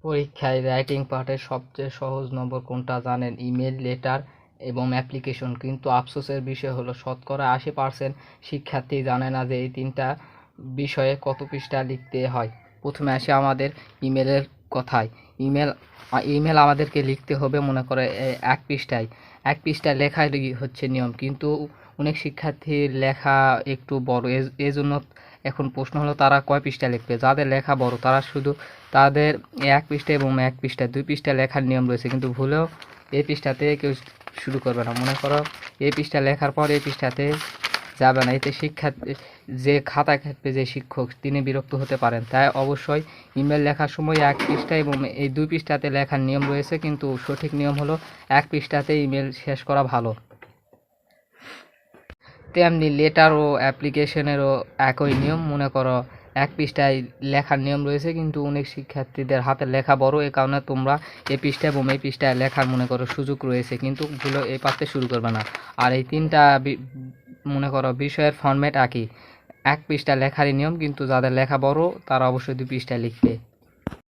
পরীক্ষায় রাইটিং পার্টের সবচেয়ে সহজ নম্বর কোনটা জানেন? ইমেল, লেটার এবং অ্যাপ্লিকেশন। কিন্তু আফসোসের বিষয় হলো শতকরা 80% শিক্ষার্থী জানে না যে এই তিনটা বিষয়ে কত পৃষ্ঠা লিখতে হয়। প্রথমে আসি আমাদের ইমেলের কথায়। ইমেল ইমেল আমাদেরকে লিখতে হবে মনে করে এক পৃষ্ঠায়। এক পৃষ্ঠায় লেখাই হচ্ছে নিয়ম, কিন্তু অনেক শিক্ষার্থীর লেখা একটু বড়, এজন্য এখন প্রশ্ন হলো তারা কয় পৃষ্ঠা লিখবে। যাদের লেখা বড় তারা শুধু তাদের এক পৃষ্ঠা এবং এক পৃষ্ঠা 2 পৃষ্ঠা লেখার নিয়ম রয়েছে, কিন্তু ভুলেও এই পৃষ্ঠাতে কেউ শুরু করবে না। মনে করো এই পৃষ্ঠা লেখার পর এই পৃষ্ঠাতে যাবে না, এতে শিক্ষার্থী যে খাতা কাটবে যে শিক্ষক তিনি বিরক্ত হতে পারেন। তাই অবশ্যই ইমেল লেখার সময় এক পৃষ্ঠা এবং এই 2 পৃষ্ঠাতে লেখার নিয়ম রয়েছে, কিন্তু সঠিক নিয়ম হলো এক পৃষ্ঠাতে ইমেল শেষ করা ভালো। তেমনি লেটার ও অ্যাপ্লিকেশনেরও একই নিয়ম। মনে করো এক পৃষ্ঠায় লেখার নিয়ম রয়েছে, কিন্তু অনেক শিক্ষার্থীদের হাতের লেখা বড়, এই কারণে তোমরা এই পৃষ্ঠা এবং এই পৃষ্ঠায় লেখার মনে করো সুযোগ রয়েছে, কিন্তু ভুলে এই পাঠতে শুরু করবে না। আর এই তিনটা মনে করো বিষয়ের ফরম্যাট একই, এক পৃষ্ঠা লেখারই নিয়ম, কিন্তু যাদের লেখা বড় তারা অবশ্যই 2 পৃষ্ঠায় লিখবে।